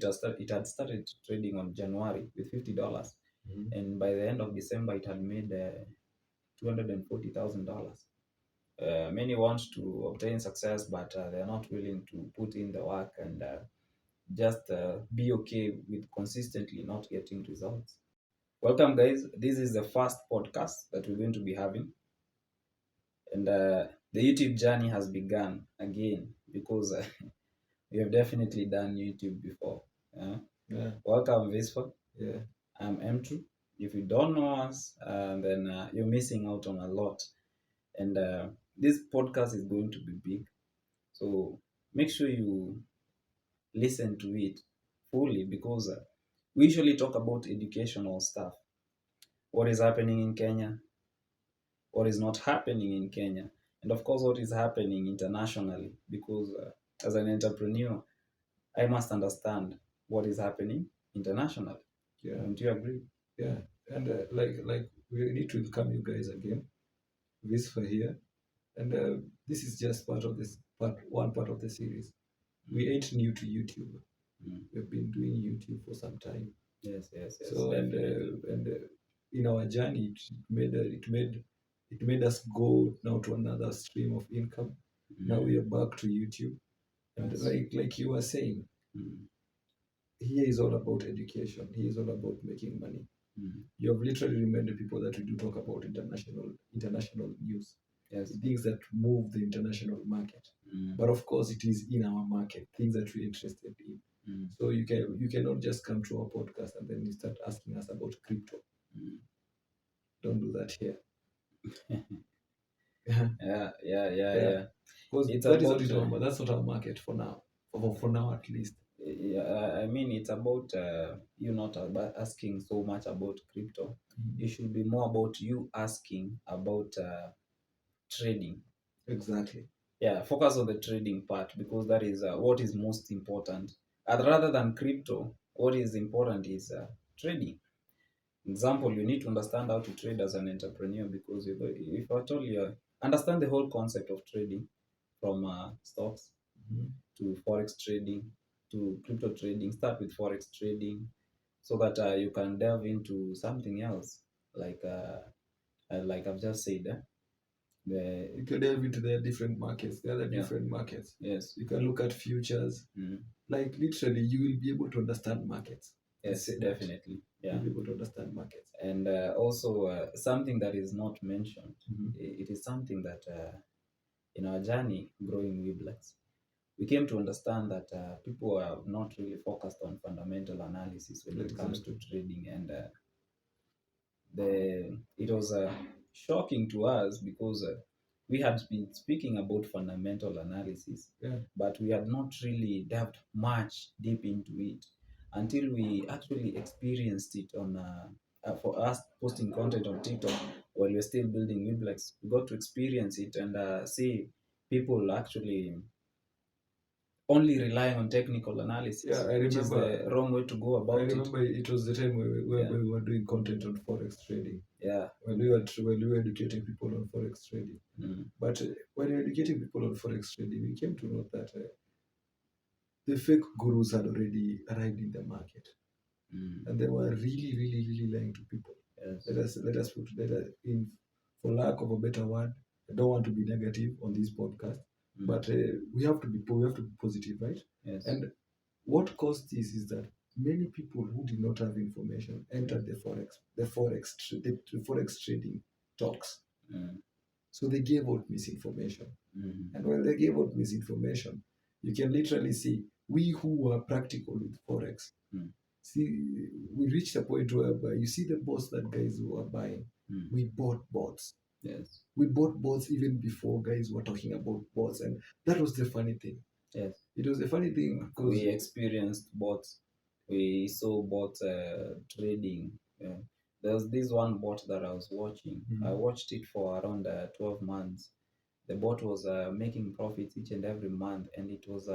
It had started trading on January with $50, and by the end of December, it had made $240,000. Many want to obtain success, but they're not willing to put in the work and just be okay with consistently not getting results. Welcome, guys. This is the first podcast that we're going to be having, and the YouTube journey has begun again because we have definitely done YouTube before. Yeah. Welcome, Vispa. Yeah. I'm M2. If you don't know us, then you're missing out on a lot. And this podcast is going to be big. So make sure you listen to it fully because we usually talk about educational stuff. What is happening in Kenya, what is not happening in Kenya, and of course, what is happening internationally. Because as an entrepreneur, I must understand what is happening internationally. Yeah. Don't you agree? Yeah. And like we need to welcome you guys again. Vispa here, and this is just part of this one part of the series. We ain't new to YouTube. We've been doing YouTube for some time. Yes. So and in our journey, it made us go now to another stream of income. Now we are back to YouTube, and Yes. like you were saying, here is all about education. Here is all about making money. You have literally reminded people that we do talk about international news. Yes. Things that move the international market. But of course, it is in our market, things that we're interested in. So you cannot just come to our podcast and then you start asking us about crypto. Don't do that here. Yeah. Because It's that is about, what that's not our market for now. For now at least. I mean, it's about you not asking so much about crypto. It should be more about you asking about trading. Exactly. Yeah, focus on the trading part because that is what is most important. And rather than crypto, what is important is trading. Example, you need to understand how to trade as an entrepreneur because if I told you understand the whole concept of trading from stocks to forex trading to crypto trading, start with forex trading so that you can delve into something else like I've just said. You can delve into the different markets. There are different markets. Yes. You can look at futures. Like literally, you will be able to understand markets. Yes, definitely. Yeah. You'll be able to understand markets. And also something that is not mentioned, it is something that in our journey growing Weeblex, we came to understand that people are not really focused on fundamental analysis when it comes to trading. And it was shocking to us because we had been speaking about fundamental analysis, but we had not really delved much deep into it until we actually experienced it on for us posting content on TikTok while we're still building Weeblex. We got to experience it and see people actually only relying on technical analysis, which is the wrong way to go about it. I remember it was the time where we were doing content on forex trading. Yeah. When we were educating people on forex trading. But when we were educating people on forex trading, we came to know that the fake gurus had already arrived in the market, and they were really lying to people. Yes. Let us put that in, for lack of a better word. I don't want to be negative on this podcast, but we have to be positive, right? Yes. And what caused this is that many people who did not have information entered the forex trading talks. So they gave out misinformation, and when they gave out misinformation, you can literally see we who were practical with forex. See, we reached a point where you see the bots that guys were buying. We bought bots. Yes. We bought bots even before guys were talking about bots, and that was the funny thing. Yes. It was a funny thing because we experienced bots. We saw bots trading. There was this one bot that I was watching. I watched it for around 12 months. The bot was making profits each and every month, and it was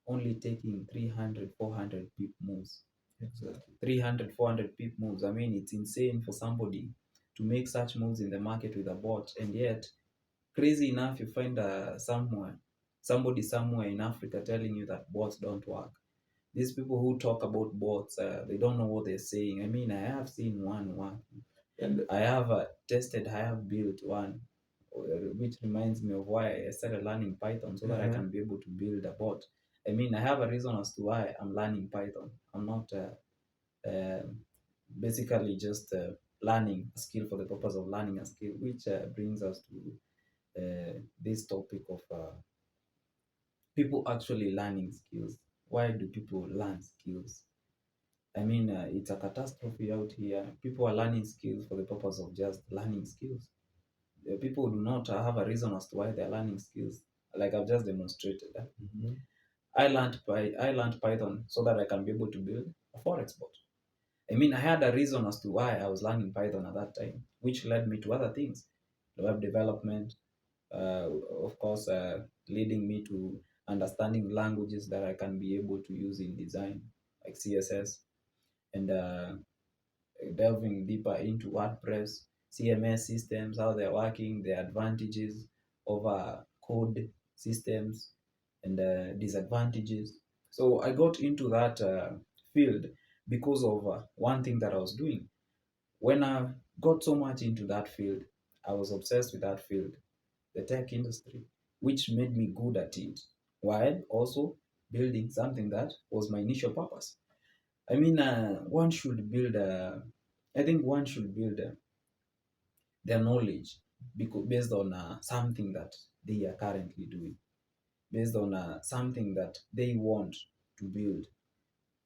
only taking 300, 400 pip moves. Exactly. 300, 400 pip moves. I mean, it's insane for somebody to make such moves in the market with a bot, and yet, crazy enough, you find somebody somewhere in Africa telling you that bots don't work. These people who talk about bots, they don't know what they're saying. I mean, I have seen one, and I have tested, I have built one, which reminds me of why I started learning Python so that I can be able to build a bot. I mean, I have a reason as to why I'm learning Python. I'm not basically just learning a skill for the purpose of learning a skill, which brings us to this topic of people actually learning skills. Why do people learn skills? I mean, it's a catastrophe out here. People are learning skills for the purpose of just learning skills. People do not have a reason as to why they're learning skills. Like I've just demonstrated that. I learned Python so that I can be able to build a forex bot. I mean, I had a reason as to why I was learning Python at that time, which led me to other things, web development, of course, leading me to understanding languages that I can be able to use in design, like CSS, and delving deeper into WordPress, CMS systems, how they're working, the advantages of code systems, and disadvantages. So I got into that field because of one thing that I was doing. When I got so much into that field, I was obsessed with that field, the tech industry, which made me good at it, while also building something that was my initial purpose. I mean, one should build, I think one should build their knowledge based on something that they are currently doing, based on something that they want to build.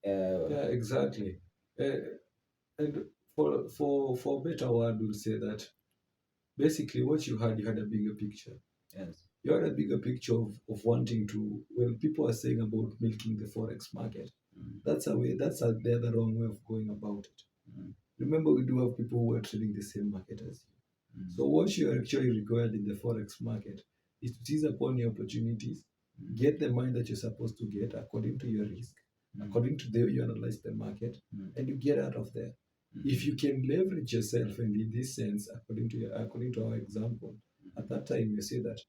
Yeah, exactly. And for better word, we'll say that basically what you had a bigger picture. Yes. You had a bigger picture of wanting to, when people are saying about milking the forex market, that's a way, the other wrong way of going about it. Remember, we do have people who are trading the same market as you. So what you are actually required in the forex market is to seize upon your opportunities, get the money that you're supposed to get according to your risk, according to the way you analyze the market, and you get out of there. If you can leverage yourself, and in this sense, according to our example, at that time you say that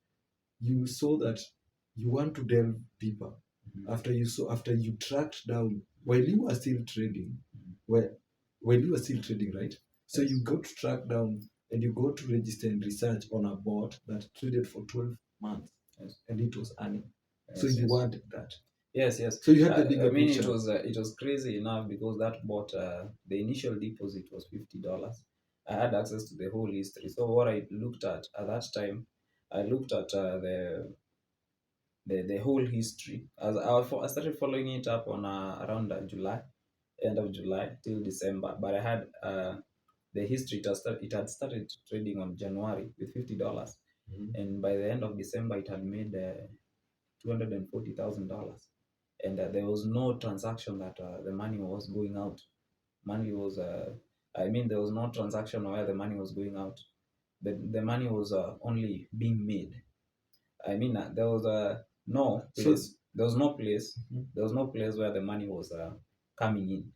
you saw that you want to delve deeper. After you tracked down while you were still trading, well, while you were still trading, right? So you go to track down and you go to register and research on a bot that traded for 12 months, and it was earning. So you wanted that. Yes, yes. So you had the bigger I mean, picture. it was crazy enough because that bought the initial deposit was $50. I had access to the whole history. So what I looked at that time, I looked at the whole history. As I started following it up on around July, end of July till December. But I had the history. It had started trading on January with $50, and by the end of December, it had made $240,000, and there was no transaction that the money was going out. Money was, I mean, there was no transaction where the money was going out. The money was only being made. I mean, there was no place. There was no place. There was no place where the money was coming in.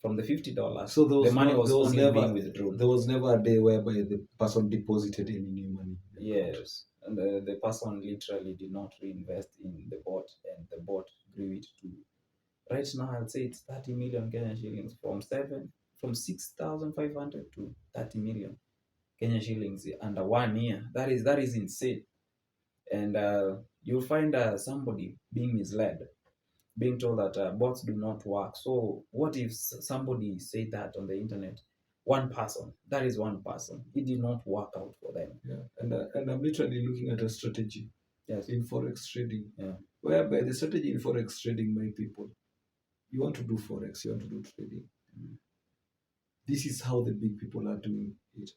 From the $50, So the money was only being withdrawn. there was never a day whereby the person deposited any new money. Yes, and the person literally did not reinvest in the bot, and the bot grew it to right now. I'd say it's 30 million Kenyan shillings from 6,500 to 30 million Kenyan shillings under 1 year. That is insane, and you'll find somebody being misled, being told that bots do not work. So what if somebody say that on the internet? One person, that is one person. It did not work out for them. Yeah, and I'm literally looking at a strategy. Yes. In forex trading. Yeah. Whereby the strategy in forex trading, my people, you want to do forex, you want to do trading. This is how the big people are doing it.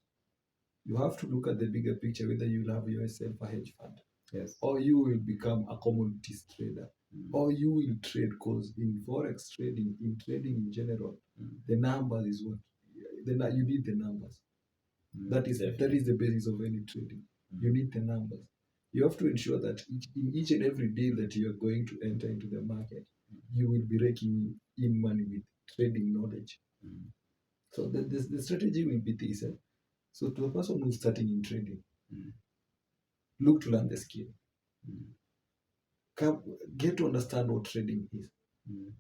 You have to look at the bigger picture, whether you have yourself a hedge fund. Yes. Or you will become a commodities trader. Or you will trade, because in forex trading, in trading in general, the numbers is what you need the numbers. That is the basis of any trading. You need the numbers. You have to ensure that in each and every deal that you are going to enter into the market, you will be raking in money with trading knowledge. So the strategy will be this. So to a person who's starting in trading, look to learn the skill. Get to understand what trading is.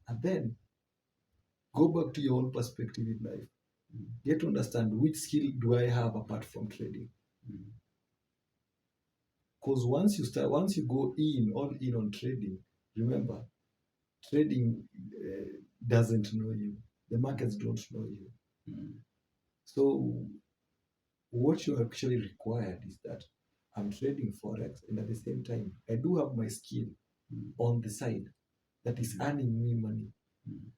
And then go back to your own perspective in life. Get to understand which skill do I have apart from trading. Because once you go all in on trading, remember, trading doesn't know you. The markets don't know you. So what you actually required is that I'm trading forex, and at the same time, I do have my skill on the side that is earning me money,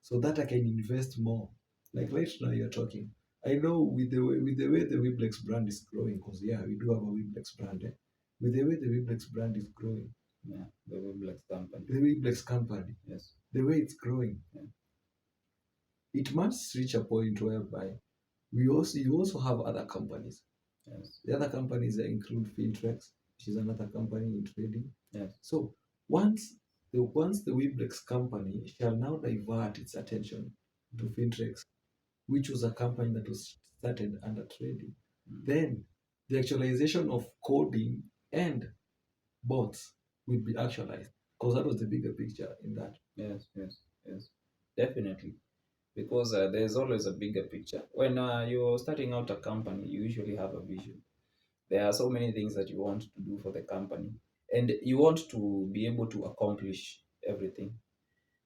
so that I can invest more. Like right now, you're talking. I know with the way the Weblex brand is growing, because yeah, we do have a Weblex brand. With the way the Weblex brand is growing, Yeah, the Weblex company. the Weblex company, Yes. the way it's growing, it must reach a point whereby you also have other companies. Yes. The other companies that include Fintrex, which is another company in trading. Yes. So once the Weblex company shall now divert its attention to Fintrex, which was a company that was started under trading, then the actualization of coding and bots will be actualized, because that was the bigger picture in that. Yes, yes, yes, definitely. Because there's always a bigger picture. When you're starting out a company, you usually have a vision. There are so many things that you want to do for the company, and you want to be able to accomplish everything.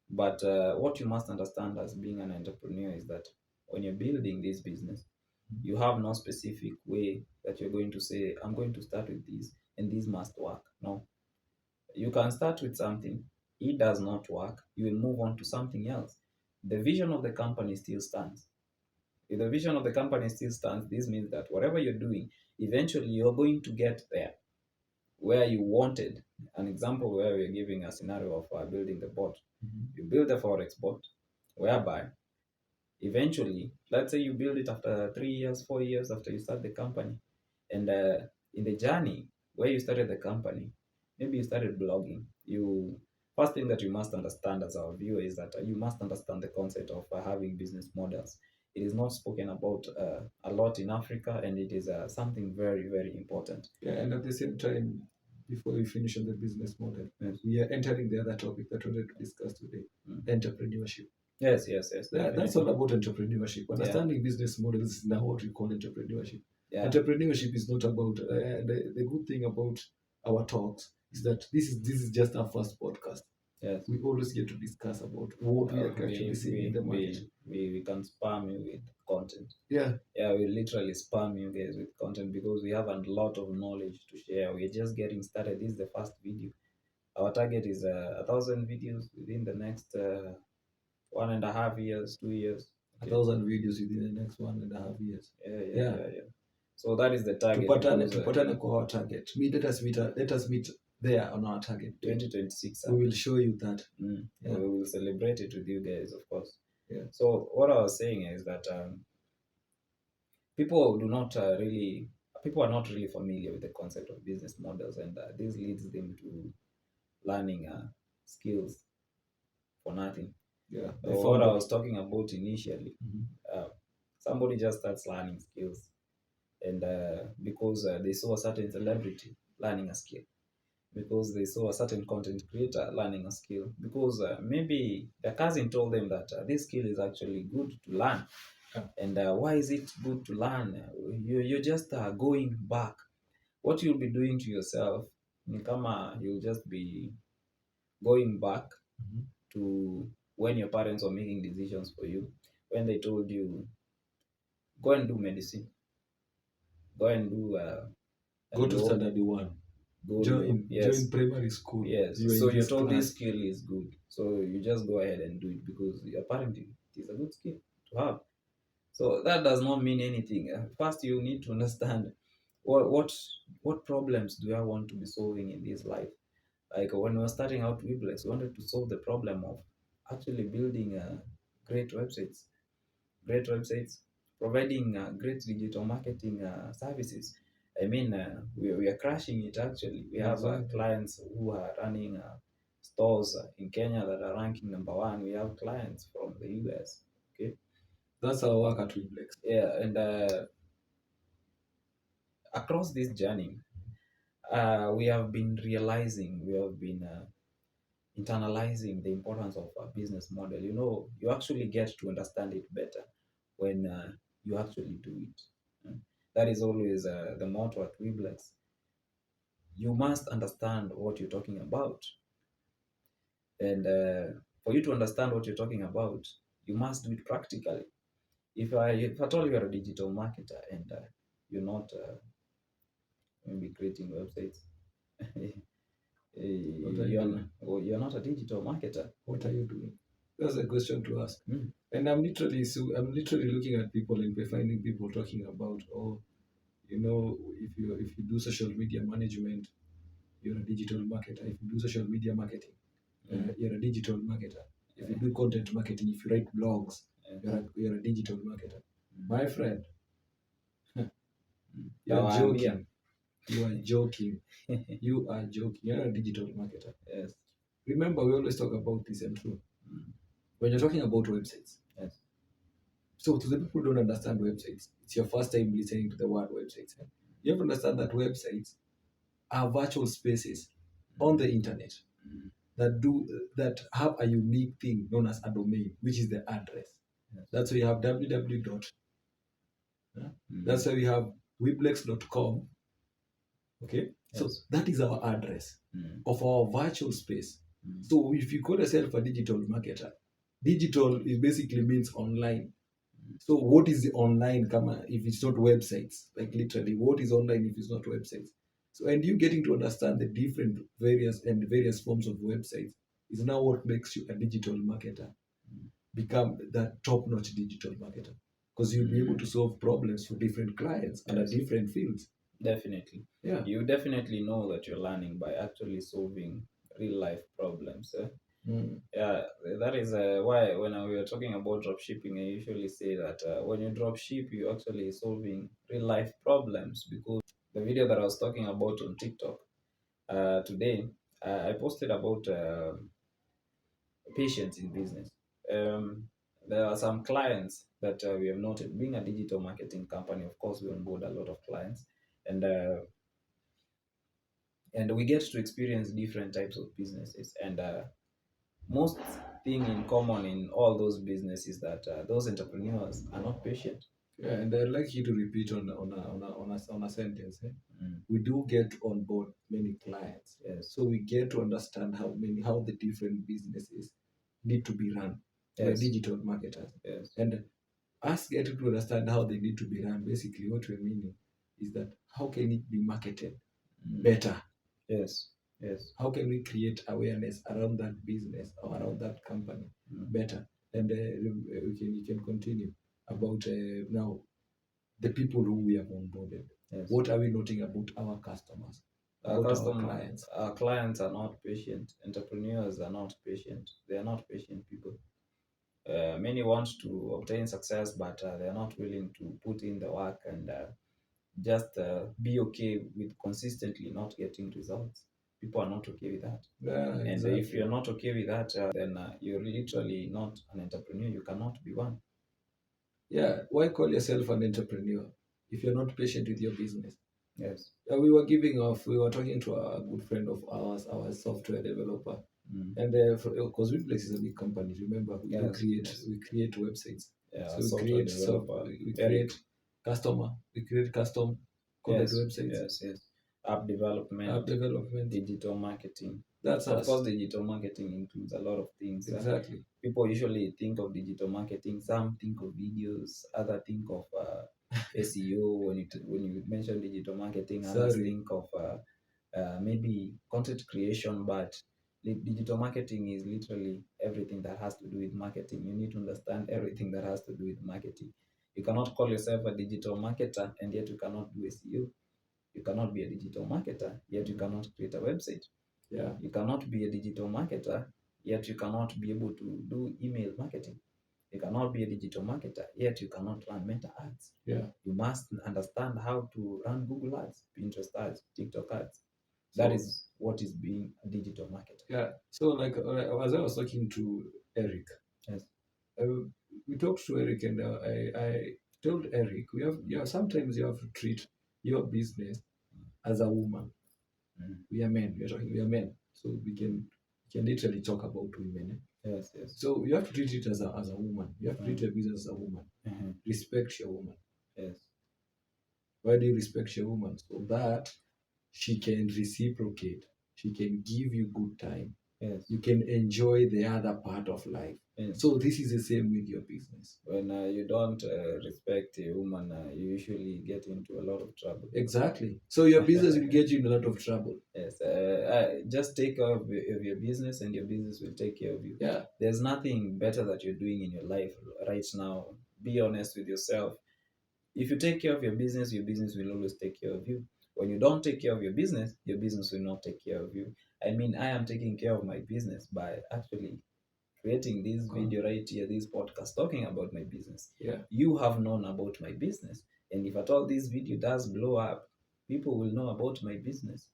But what you must understand as being an entrepreneur is that when you're building this business, you have no specific way that you're going to say, I'm going to start with this and this must work. No, you can start with something, it does not work, you will move on to something else. The vision of the company still stands. If the vision of the company still stands, this means that whatever you're doing, eventually you're going to get there where you wanted. An example where we're giving a scenario of building the bot. You build a forex bot whereby eventually, let's say you build it after 3 years, 4 years after you start the company, and in the journey where you started the company, maybe you started blogging. You first thing that you must understand as our viewer is that you must understand the concept of having business models. It is not spoken about a lot in Africa, and it is something very, very important. Yeah, and at the same time, before we finish on the business model, Yes. we are entering the other topic that we wanted to discuss today: entrepreneurship. Yes, yes, yes. That's all about entrepreneurship. Understanding business models is now what we call entrepreneurship. Yeah. Entrepreneurship is not about the good thing about our talks is that this is just our first podcast. Yes. We always get to discuss about what we are actually seeing in the market. We can spam you with content. Yeah. Yeah, we literally spam you guys with content because we have a lot of knowledge to share. We're just getting started. This is the first video. Our target is 1,000 videos within the next 1.5 years, 2 years. Okay. 1,000 videos within the next 1.5 years. Yeah. So that is the target. Tupatane kwa our target. Let us meet there on our target. 2026. We will show you that. Yeah. We will celebrate it with you guys, of course. Yeah. So what I was saying is that people are not really familiar with the concept of business models, and this leads them to learning skills for nothing. Yeah. What I was talking about initially, somebody just starts learning skills, and because they saw a certain celebrity learning a skill, because they saw a certain content creator learning a skill, because maybe their cousin told them that this skill is actually good to learn. And why is it good to learn? You're just going back. What you'll be doing to yourself, you'll just be going back to when your parents were making decisions for you, when they told you, go and do medicine, go and do go to standard 1, join primary school. Yes, so you're told this skill is good, so you just go ahead and do it because apparently it is a good skill to have. So that does not mean anything. First, you need to understand what problems do I want to be solving in this life. Like when we were starting out Weblex, we wanted to solve the problem of actually building great websites, providing great digital marketing services. I mean, we are crushing it actually. We have clients who are running stores in Kenya that are ranking number 1. We have clients from the US. Okay. That's our work at Weblex. Yeah, and across this journey, we have been realizing, we have been internalizing the importance of a business model. You actually get to understand it better when you actually do it. Mm. That is always the motto at Weblex. You must understand what you're talking about. And for you to understand what you're talking about, you must do it practically. If at all you're a digital marketer and you're not maybe creating websites, you're not a digital marketer. What are you doing? That's a question to ask. Mm. And I'm literally looking at people and finding people talking about, oh, if you do social media management, you're a digital marketer. If you do social media marketing, you're a digital marketer. If you do content marketing, if you write blogs, you're a digital marketer. My friend, you're joking. You are joking. You are joking. You're not a digital marketer. Yes. Remember, we always talk about this and true. When you're talking about websites. Yes. So to the people who don't understand websites, it's your first time listening to the word websites. You have to understand that websites are virtual spaces on the internet that have a unique thing known as a domain, which is the address. Yes. That's why you have www. That's why we have weblex.com. Okay, yes. So that is our address of our virtual space. So if you call yourself a digital marketer, digital is basically means online. So what is the online if it's not websites? Like literally, what is online if it's not websites? So and you getting to understand the different various forms of websites is now what makes you a digital marketer. Become that top-notch digital marketer, because you'll be able to solve problems for different clients under different fields. Definitely. Yeah. You definitely know that you're learning by actually solving real life problems. Yeah, that is why when we were talking about drop shipping, I usually say that when you drop ship, you're actually solving real life problems. Because the video that I was talking about on TikTok today, I posted about patience in business. There are some clients that we have noted. Being a digital marketing company, of course, we onboard a lot of clients, and we get to experience different types of businesses. And most thing in common in all those businesses that those entrepreneurs are not patient. Yeah, and I'd like you to repeat on a sentence. We do get on board many clients. Yes. So we get to understand how the different businesses need to be run. Yes. We're digital marketers. Yes. And us getting to understand how they need to be run, basically what we're meaning is that how can it be marketed better? Yes. Yes. How can we create awareness around that business or around that company better? And you can continue about now the people who we have onboarded. Yes. What are we noting about our customers? Our clients. Our clients are not patient. Entrepreneurs are not patient. They are not patient people. Many want to obtain success, but they are not willing to put in the work and just be okay with consistently not getting results. People are not okay with that. Yeah, and exactly. If you're not okay with that, then you're literally not an entrepreneur. You cannot be one. Yeah, why call yourself an entrepreneur if you're not patient with your business? Yes. We were talking to a good friend of ours, our software developer. And because Weblex is a big company, remember, we create websites. Yeah, so we create custom content websites. Yes. App development, digital marketing. That's Of course, digital marketing includes a lot of things. Exactly. People usually think of digital marketing. Some think of videos, other think of SEO. When you mention digital marketing, others think of maybe content creation. But digital marketing is literally everything that has to do with marketing. You need to understand everything that has to do with marketing. You cannot call yourself a digital marketer and yet you cannot do SEO. You cannot be a digital marketer, yet you cannot create a website. Yeah. You cannot be a digital marketer, yet you cannot be able to do email marketing. You cannot be a digital marketer, yet you cannot run meta ads. Yeah. You must understand how to run Google ads, Pinterest ads, TikTok ads. That is what is being a digital marketer. Yeah. So like as I was talking to Eric, yes, we talked to Eric, and I told Eric, sometimes you have to treat your business as a woman. We are men. We are men, so we can can literally talk about women. Yes, yes. So you have to treat it as a woman. You have to treat your business as a woman. Respect your woman. Yes. Why do you respect your woman? So that she can reciprocate. She can give you good time. Yes. You can enjoy the other part of life. Yes. So this is the same with your business. When you don't respect a woman, you usually get into a lot of trouble. Exactly. So your business will get you in a lot of trouble. Yes. Just take care of your business, and your business will take care of you. Yeah. There's nothing better that you're doing in your life right now. Be honest with yourself. If you take care of your business will always take care of you. When you don't take care of your business will not take care of you. I mean, I am taking care of my business by actually creating this video right here, this podcast, talking about my business. Yeah. You have known about my business. And if at all this video does blow up, people will know about my business.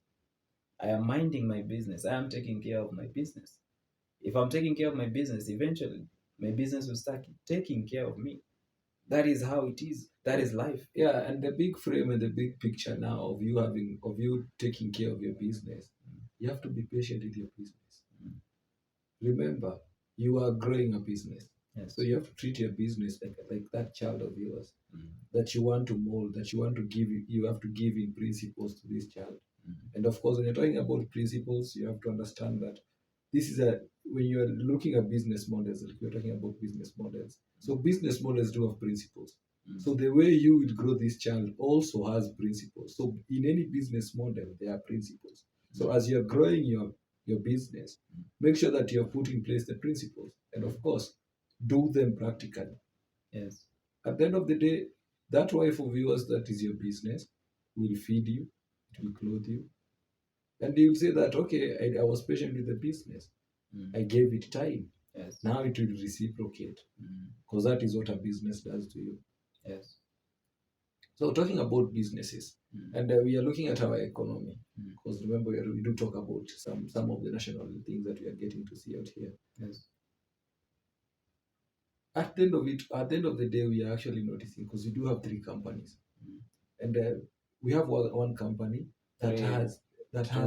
I am minding my business. I am taking care of my business. If I'm taking care of my business, eventually my business will start taking care of me. That is how it is. That is life. Yeah, and the big frame and the big picture now of you taking care of your business, you have to be patient with your business. Remember, you are growing a business. Yes. So you have to treat your business like that child of yours that you want to mold, that you want to give. You have to give in principles to this child. And of course, when you're talking about principles, you have to understand that this is when you're looking at business models, like you're talking about business models. So business models do have principles. So the way you will grow this child also has principles. So in any business model, there are principles. So as you're growing your business, make sure that you're putting in place the principles. And of course, do them practically. Yes. At the end of the day, that wife of yours that is your business will feed you, it will clothe you. And you'll say that, okay, I was patient with the business. I gave it time. Yes. Now it will reciprocate. Because that is what a business does to you. Yes. So talking about businesses, and we are looking at our economy. Because remember, we do talk about some of the national things that we are getting to see out here. Yes. At the end of the day, we are actually noticing, because we do have 3 companies. And we have one company that has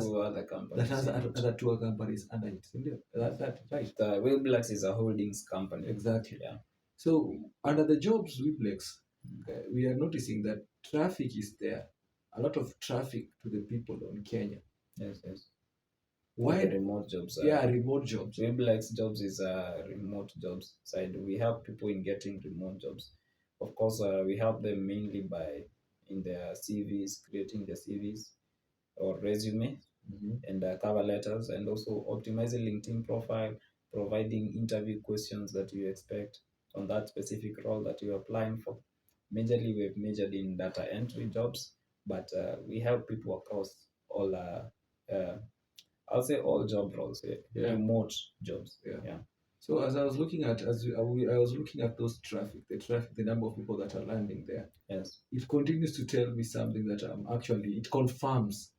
two other companies. That has other 2 companies under it. That right? The Weblex is a holdings company. Exactly. Yeah. So under the jobs Weblex, we are noticing that traffic is there. A lot of traffic to the people on Kenya. Yes, yes. Why remote jobs? Remote jobs. Weblex jobs is remote jobs side. We help people in getting remote jobs. Of course, we help them mainly by in their CVs, creating their CVs or resume and cover letters, and also optimizing LinkedIn profile, providing interview questions that you expect on that specific role that you're applying for. Majorly, we've majored in data entry jobs, but we help people across all I'll say all job roles, remote jobs. Yeah. So as I was looking at I was looking at those the number of people that are landing there. Yes. It continues to tell me something that it confirms.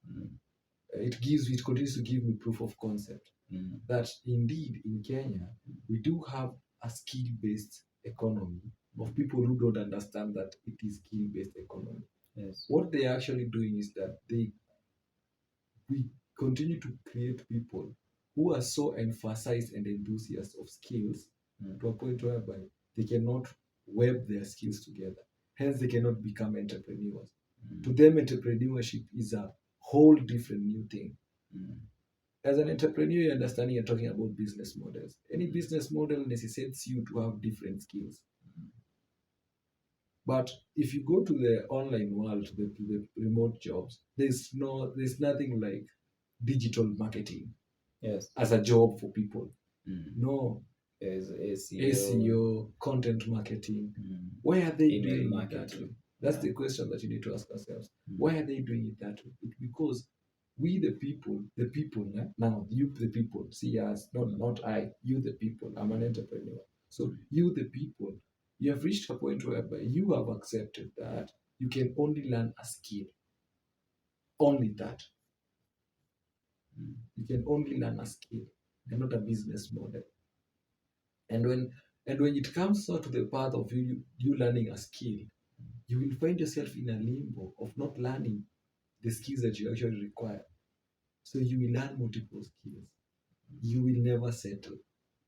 It continues to give me proof of concept that indeed in Kenya we do have a skill-based economy of people who don't understand that it is skill-based economy. Yes. What they are actually doing is that we continue to create people who are so emphasized and enthusiastic of skills to a point whereby they cannot web their skills together. Hence, they cannot become entrepreneurs. To them, entrepreneurship is a whole different new thing. As an entrepreneur, you're understanding you're talking about business models. Any business model necessitates you to have different skills. But if you go to the online world, to the remote jobs, there's nothing like digital marketing. Yes. As a job for people. No. There's SEO, content marketing. Why are they doing it that way? That's the question that you need to ask ourselves. Why are they doing it that way? It's because we the people now, you the people, see us, not I, you the people. I'm an entrepreneur. So you the people, you have reached a point whereby you have accepted that you can only learn a skill. Only that. You can only learn a skill and not a business model. And when it comes to the path of you learning a skill, you will find yourself in a limbo of not learning the skills that you actually require. So you will learn multiple skills. you will never settle.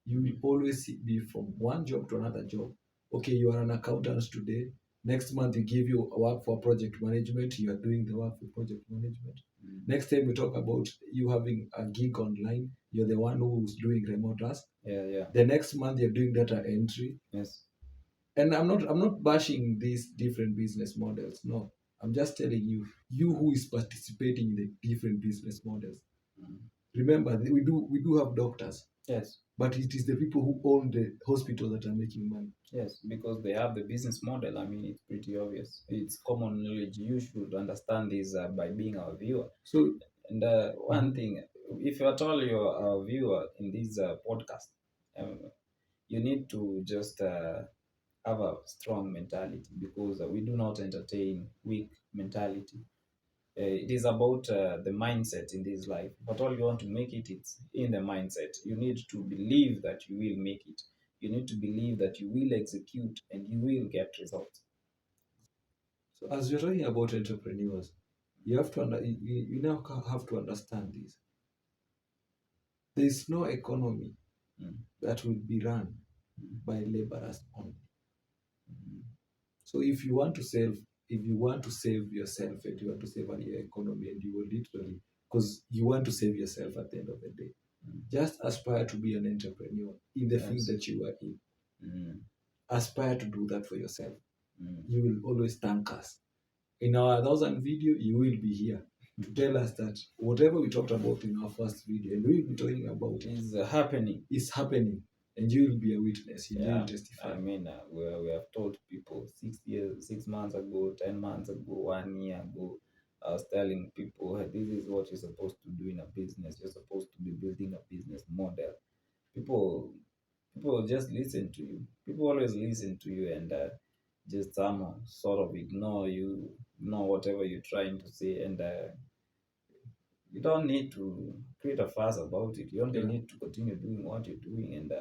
You will always be from one job to another job. Okay, you are an accountant today. Next month, you give you work for project management. You are doing the work for project management. Next time we talk about you having a gig online, you're the one who's doing remote task. Yeah. The next month you're doing data entry. Yes. And I'm not bashing these different business models. No. I'm just telling you who is participating in the different business models. Remember, we do have doctors, Yes. but it is the people who own the hospital that are making money. Yes, because they have the business model. I mean, it's pretty obvious. It's common knowledge. You should understand this by being our viewer. So And one thing, if at all you're a viewer in this podcast, um, you need to just have a strong mentality, because we do not entertain weak mentality. It is about the mindset in this life. But all you want to make it, it's in the mindset. You need to believe that you will make it. You need to believe that you will execute and you will get results. So as you're talking about entrepreneurs, you have to you now have to understand this. There is no economy that will be run by laborers only. So if you want to save yourself and you want to save your economy, and you will literally, because you want to save yourself at the end of the day, just aspire to be an entrepreneur in the field that you are in. Aspire to do that for yourself. You will always thank us. In our 1,000 video, you will be here to tell us that whatever we talked about in our first video, and we will be talking about is happening, and you will be a witness. You will testify. I mean, we have told people 6 years, 6 months ago, 10 months ago, 1 year ago. I was telling people, "Hey, this is what you're supposed to do in a business. You're supposed to be building a business model." People, people just listen to you. People always listen to you, and just somehow sort of ignore you, ignore whatever you're trying to say, and you don't need to create a fuss about it. You only need to continue doing what you're doing, and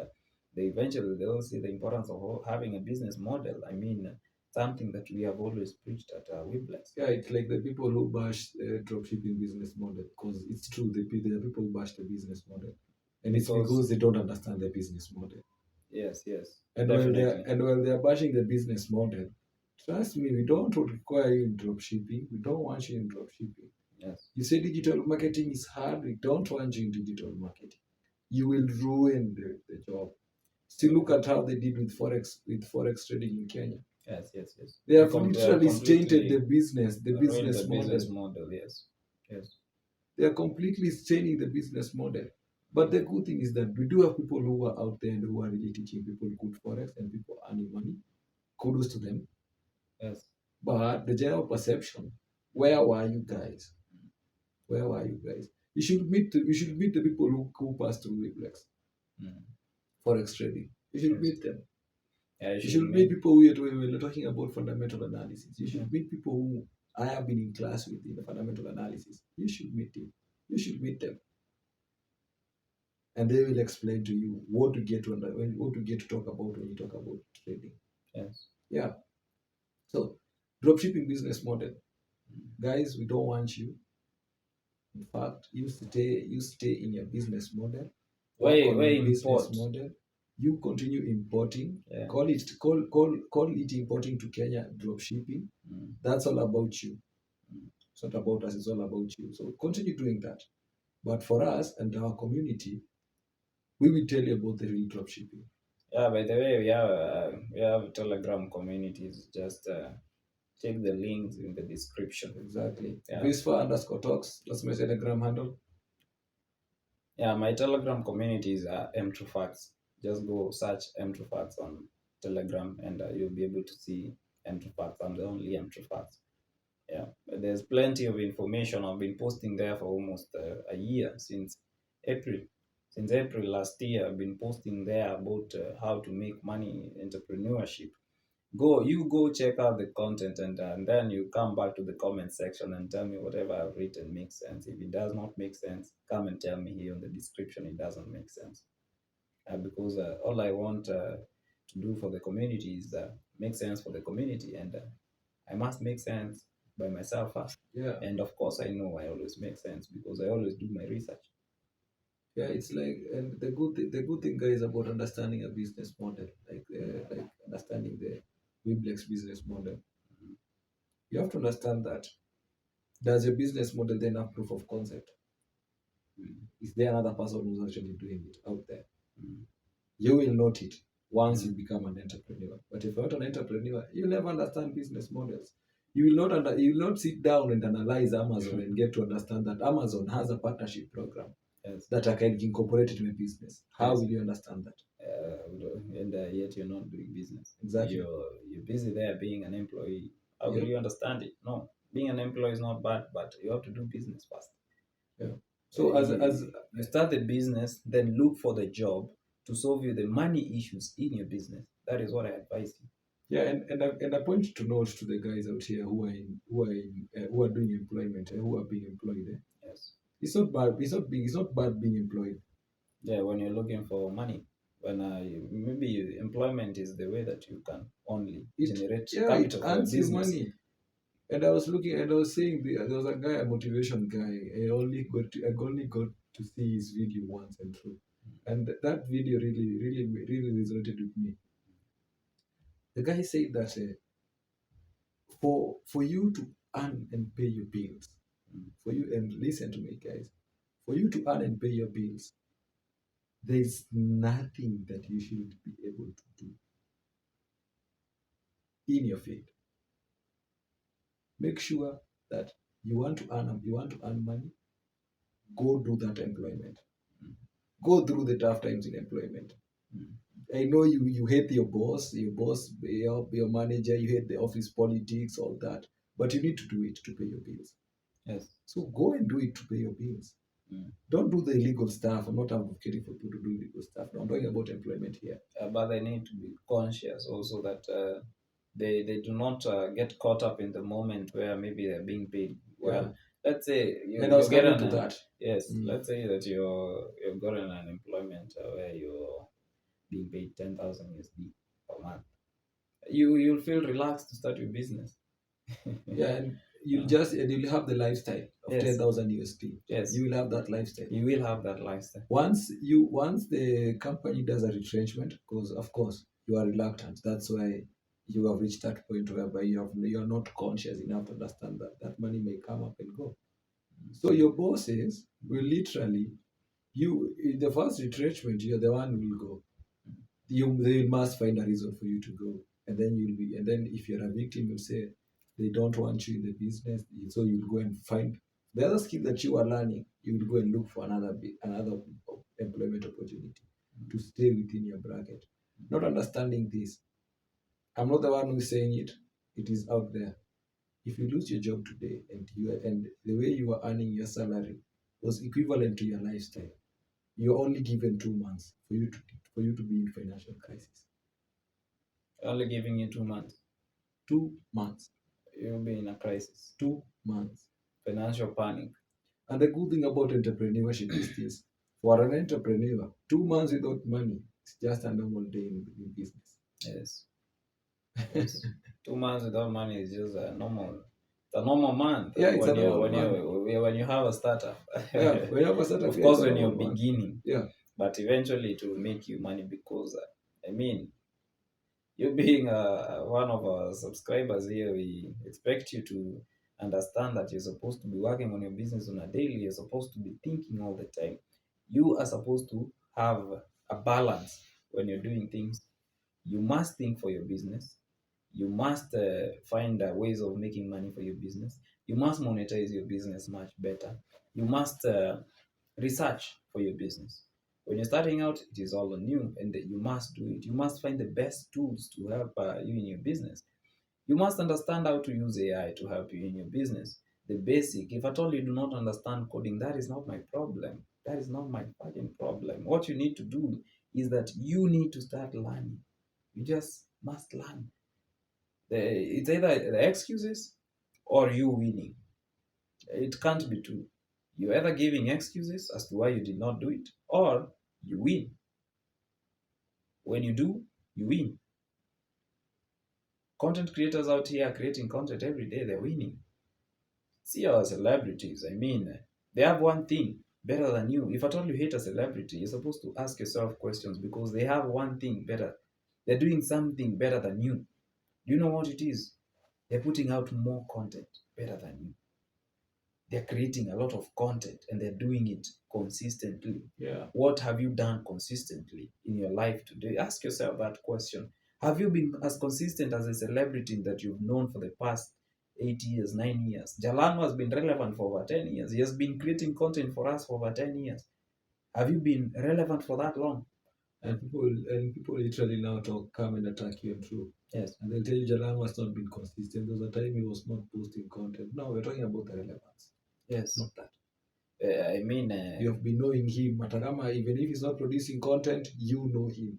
they eventually they'll see the importance of having a business model. I mean, something that we have always preached at Weblex. Yeah, it's like the people who bash dropshipping business model, because it's true. There are people who bash the business model, and it's because they don't understand the business model. Yes, And while they're bashing the business model, trust me, we don't require you in dropshipping. We don't want you in dropshipping. Yes. You say digital marketing is hard. We don't want you in digital marketing. You will ruin the job. Still, look at how they did with forex trading in Kenya. Yes. They have literally stained the business model. Yes. They are completely staining the business model. But the good thing is that we do have people who are out there and who are really teaching people good forex and people earning money. Kudos to them. Yes. But the general perception, where were you guys? Where were you guys? You should meet the people who pass through Weblex. Forex trading. You should meet them. Yeah, you should meet people who are talking about fundamental analysis. You should meet people who I have been in class with in the fundamental analysis. You should meet them. You should meet them. And they will explain to you what to get to talk about when you talk about trading. Yes. Yeah. So, dropshipping business model. Guys, we don't want you. In fact, you stay in your business model. Model. You continue importing. Yeah. Call it importing to Kenya, dropshipping. That's all about you. It's not about us, it's all about you. So continue doing that. But for us and our community, we will tell you about the real dropshipping. Yeah, by the way, we have Telegram communities. Just check the links in the description. Exactly. Visva_talks. That's my Telegram handle. Yeah, my Telegram community is M2Facts. Just go search M2Facts on Telegram, and you'll be able to see M2Facts. I'm the only M2Facts. Yeah, there's plenty of information. I've been posting there for almost a year, since April. Since April last year, I've been posting there about how to make money in entrepreneurship. Go check out the content, and then you come back to the comment section and tell me whatever I've written makes sense. If it does not make sense, come and tell me here in the description it doesn't make sense. Because all I want to do for the community is make sense for the community, and I must make sense by myself first. Yeah. And of course, I know I always make sense because I always do my research. Yeah, it's like, and the good thing, guys, about understanding a business model, like understanding the Wiblex business model. You have to understand that, does your business model then have proof of concept? Is there another person who's actually doing it out there? You will note it once you become an entrepreneur. But if you're not an entrepreneur, you'll never understand business models. You will not sit down and analyze Amazon and get to understand that Amazon has a partnership program, yes, that I can incorporate into my business. How, yes, will you understand that? And yet you're not doing business. Exactly. You're busy there being an employee. How will Yep. you understand it? No, being an employee is not bad, but you have to do business first. Yeah. So as you start the business, then look for the job to solve you the money issues in your business. That is what I advise you. Yeah, and I point to note to the guys out here who are doing employment, who are being employed. Yes. It's not bad. It's not bad being employed. Yeah, when you're looking for money, when maybe employment is the way that you can only generate capital It for a earns you business. money. And I was looking, and I was saying, there was a guy, a motivation guy. I only got to see his video once and through, and that video really resonated with me. The guy said that for you to earn and pay your bills, for you, and listen to me, guys, for you to earn and pay your bills, there is nothing that you should be able to do in your field. Make sure that you want to earn money, go do that employment. Go through the tough times in employment. I know you hate your manager, you hate the office politics, all that, but you need to do it to pay your bills. Yes. So go and do it to pay your bills. Don't do the illegal stuff. I'm not advocating for people to do illegal stuff. No, I'm talking about employment here. But they need to be conscious also that they do not get caught up in the moment where maybe they're being paid well. Yeah. Let's say and I was getting to that. Yes, let's say that you've gotten an employment where you're being paid 10,000 USD per month. You'll feel relaxed to start your business. Yeah, and you'll have the lifestyle of, yes, 10,000 USD. Yes, you will have that lifestyle. You will have that lifestyle. Once the company does a retrenchment, because of course you are reluctant. That's why you have reached that point whereby you're not conscious enough to understand that that money may come up and go. So your bosses will literally, in the first retrenchment, you're the one who will go. They must find a reason for you to go, and then if you're a victim, you'll say they don't want you in the business, so you'll go and find the other skill that you are learning. You will go and look for another employment opportunity to stay within your bracket. Not understanding this, I'm not the one who's saying it. It is out there. If you lose your job today and the way you are earning your salary was equivalent to your lifestyle, you're only given 2 months for you to be in financial crisis. Only giving you 2 months. 2 months. You'll be in a crisis. 2 months. Financial panic. And the good thing about entrepreneurship is this: for an entrepreneur, 2 months without money is just a normal day in business. Yes. Yes. 2 months without money is just a normal month. Yeah, it's a normal month. When you have a startup. Yeah, when you have a startup. Of course, when you're beginning. Yeah. But eventually it will make you money because, you being one of our subscribers here, we expect you to understand that you're supposed to be working on your business on a daily. You're supposed to be thinking all the time. You are supposed to have a balance when you're doing things. You must think for your business. You must find ways of making money for your business. You must monetize your business much better. You must research for your business. When you're starting out, it is all on you, and you must do it. You must find the best tools to help you in your business. You must understand how to use AI to help you in your business. The basic. If at all you do not understand coding, that is not my problem. That is not my fucking problem. What you need to do is that you need to start learning. You just must learn. It's either the excuses or you winning. It can't be two. You're either giving excuses as to why you did not do it, or you win. When you do, you win. Content creators out here are creating content every day, they're winning. See our celebrities, they have one thing. better than you. If at all you hate a celebrity, you're supposed to ask yourself questions because they have one thing better. They're doing something better than you. Do you know what it is? They're putting out more content better than you. They're creating a lot of content and they're doing it consistently. Yeah. What have you done consistently in your life today? Ask yourself that question. Have you been as consistent as a celebrity that you've known for the past 8 years, 9 years? Jalano has been relevant for over 10 years. He has been creating content for us for over 10 years. Have you been relevant for that long? And people literally now come and attack you and true. Yes. And they'll tell you Jalan has not been consistent. There was a time he was not posting content. Now we're talking about the relevance. Yes. Not that. I mean, You have been knowing him. Matarama, even if he's not producing content, you know him.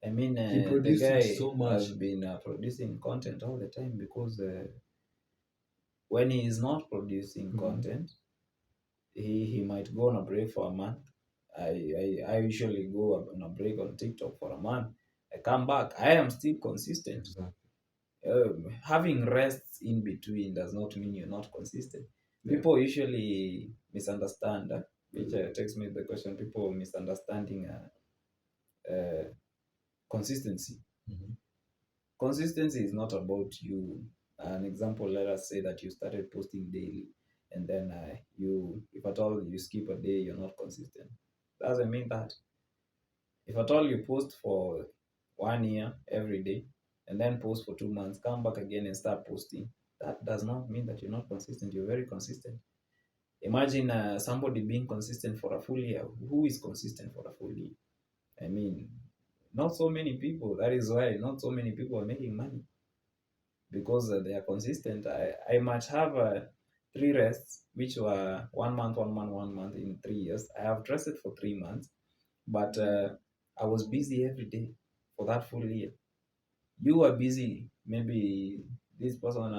I mean, He the produced guy it so much. has been producing content all the time because when he is not producing content, he might go on a break for a month. I usually go on a break on TikTok for a month. I come back. I am still consistent. Exactly. Having rests in between does not mean you're not consistent. Yeah. People usually misunderstand, which takes me to the question. People misunderstanding consistency. Consistency is not about you. An example, let us say that you started posting daily, and then if at all you skip a day, you're not consistent. Doesn't mean that. If at all you post for 1 year every day, and then post for 2 months, come back again and start posting, that does not mean that you're not consistent. You're very consistent. Imagine somebody being consistent for a full year. Who is consistent for a full year? I mean, not so many people. That is why not so many people are making money because they are consistent. I might have 3 rests, which were 1 month, 1 month, 1 month in 3 years. I have rested for 3 months, but I was busy every day for that full year. You were busy. Maybe this person,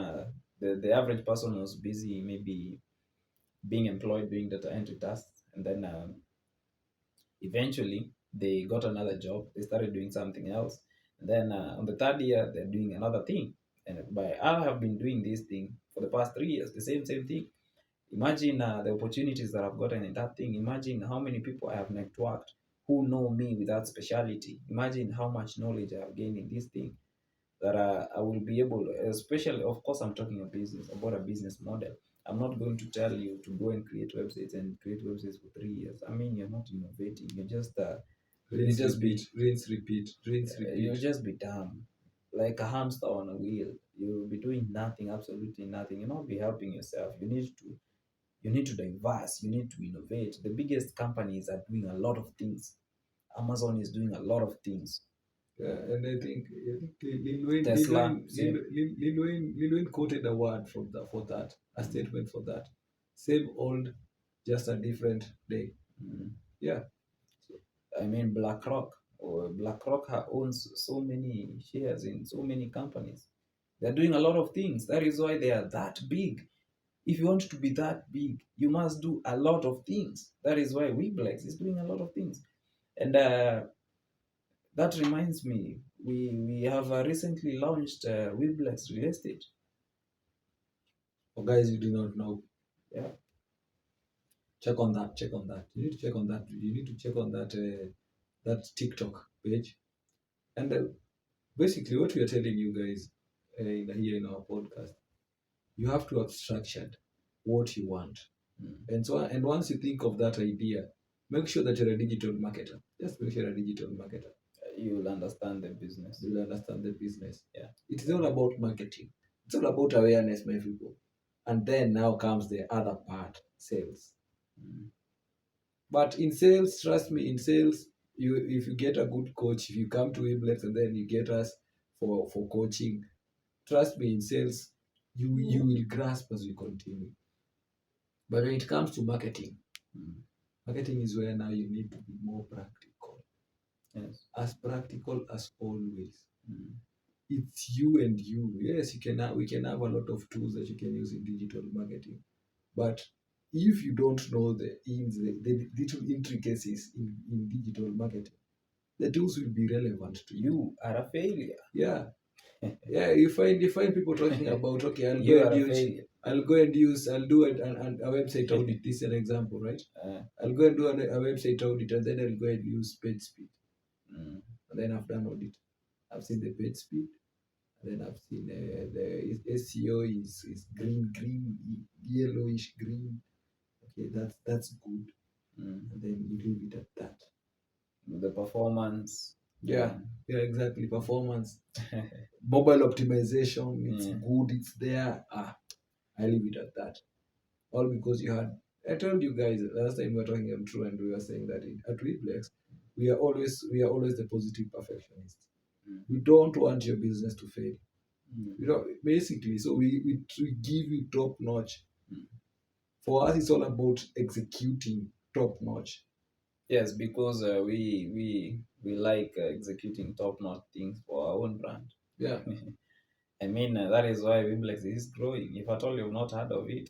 the average person was busy, maybe being employed doing data entry tasks, and then eventually they got another job. They started doing something else, and then on the third year they're doing another thing. And I have been doing this thing for the past 3 years, the same thing. Imagine the opportunities that I've gotten in that thing. Imagine how many people I have networked who know me with that speciality. Imagine how much knowledge I have gained in this thing that I will be able, especially, of course, I'm talking about a business model. I'm not going to tell you to go and create websites for 3 years. I mean, you're not innovating. You're just rinse, repeat. you'll just be dumb, like a hamster on a wheel. You'll be doing nothing, absolutely nothing. You'll not be helping yourself. You need to diverse. You need to innovate. The biggest companies are doing a lot of things. Amazon is doing a lot of things. Yeah, and I think Lil Tesla, Wayne quoted a word for that, a statement for that. Same old, just a different day. Yeah. I mean, BlackRock owns so many shares in so many companies. They're doing a lot of things. That is why they are that big. If you want to be that big, you must do a lot of things. That is why Weeblex is doing a lot of things. And that reminds me, we have recently launched Weeblex Real Estate. For guys you do not know, Yeah. check on that. You need to check on that. You need to check on that TikTok page. And basically, what we are telling you guys here in our podcast, you have to have structured what you want. And once you think of that idea, make sure that you're a digital marketer. Just make sure you're a digital marketer. You'll understand the business. You'll understand the business. Yeah. It's all about marketing. It's all about awareness, my people. And then now comes the other part, sales. But in sales, trust me, in sales, if you get a good coach, if you come to Iblex and then you get us for coaching, trust me, in sales, you will grasp as we continue. But when it comes to marketing, marketing is where now you need to be more practical. Yes. As practical as always. It's you and you. Yes, we can have a lot of tools that you can use in digital marketing. But if you don't know the little intricacies in digital marketing, the tools will be relevant to you. You are a failure. Yeah. Yeah, you find people talking about, okay, You are a failure. I'll do a website audit. This is an example, right? I'll go and do a website audit, and then I'll go and use page speed. Mm, And then I've done audit. I've seen the page speed, and then I've seen the SEO is green, yellowish green. Okay, that's good. mm. And then you leave it at that. The performance. Yeah, yeah, exactly. Performance, mobile optimization, it's Yeah. good, it's there. I leave it at that. All because you had. I told you guys last time we were talking on True, and we were saying that at Weblex, we are always the positive perfectionists. Mm, We don't want your business to fail. mm, We don't basically. So we give you top notch. mm. For us, it's all about executing top notch. Yes, because we like executing top-notch things for our own brand. Yeah, I mean, that is why Wiblex is growing. If at all you've not heard of it,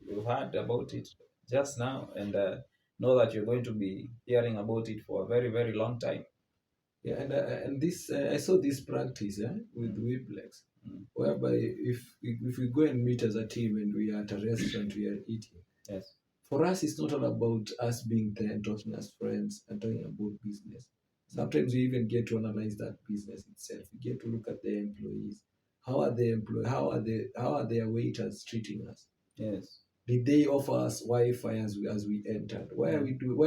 you've heard about it just now, and know that you're going to be hearing about it for a very, very long time. yeah, and this I saw this practice with Mm, Weblex, mm. whereby if we go and meet as a team and we are at a restaurant, we are eating. Yes. For us, it's not all about us being there and talking as friends and talking about business. Mm. Sometimes we even get to analyze that business itself. We get to look at the employees. How are their waiters treating us? Yes. Did they offer us Wi-Fi as we entered? Mm. Why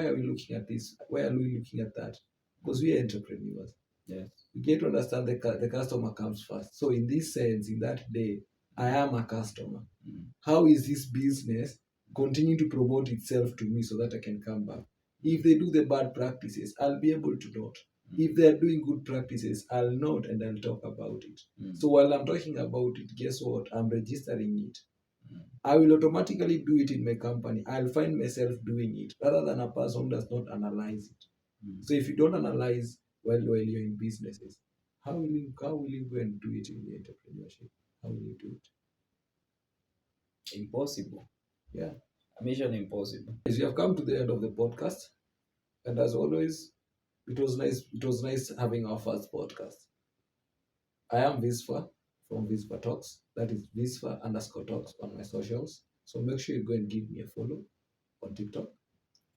are we looking at this? Why are we looking at that? Because we are entrepreneurs. Yes. We get to understand the customer comes first. So in this sense, in that day, I am a customer. Mm. How is this business continuing to promote itself to me so that I can come back? If they do the bad practices, I'll be able to note. If Mm. they are doing good practices, I'll note and I'll talk about it. Mm. So while I'm talking about it, guess what? I'm registering it. Mm. I will automatically do it in my company. I'll find myself doing it rather than a person who does not analyze it. Mm. So if you don't analyze while you're in businesses, how will you go and do it in the entrepreneurship? How will you do it? Impossible. Yeah. A mission impossible. As we have come to the end of the podcast, and as always, it was nice. It was nice having our first podcast. I am Visva from Visva Talks. That is Visva underscore Talks on my socials. So make sure you go and give me a follow on TikTok.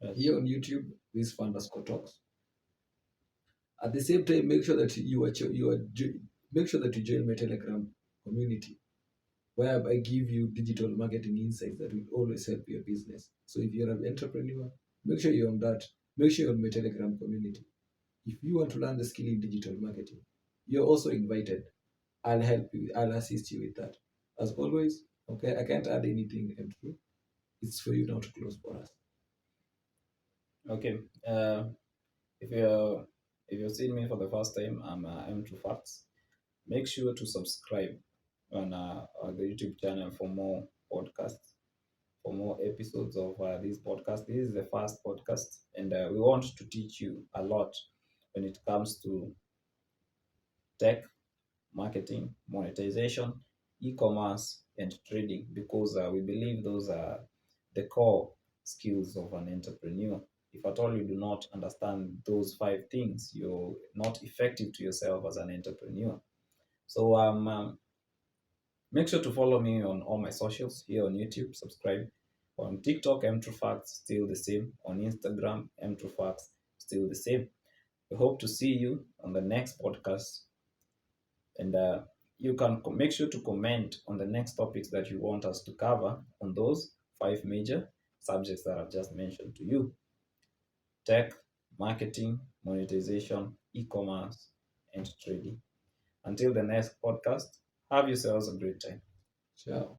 Yes. Here on YouTube, Visva underscore Talks. At the same time, make sure that make sure that you join my Telegram community, where I give you digital marketing insights that will always help your business. So if you're an entrepreneur, make sure you're on that. Make sure you're on my Telegram community. If you want to learn the skill in digital marketing, you're also invited. I'll help you. I'll assist you with that. As always, okay, I can't add anything M2. It's for you now to close for us. Okay. If you're if you've seen me for the first time, I'm True Facts. Make sure to subscribe on the YouTube channel for more podcasts, for more episodes of this podcast. This is the first podcast, and we want to teach you a lot when it comes to tech, marketing, monetization, e-commerce, and trading, because we believe those are the core skills of an entrepreneur. If at all you do not understand those five things, you're not effective to yourself as an entrepreneur. So make sure to follow me on all my socials here on YouTube. Subscribe on TikTok. Mtrufacts still the same. On Instagram, Mtrufacts still the same. We hope to see you on the next podcast, and you can make sure to comment on the next topics that you want us to cover on those five major subjects that I've just mentioned to you: tech, marketing, monetization, e-commerce, and trading. Until the next podcast, have yourselves a great time. Ciao.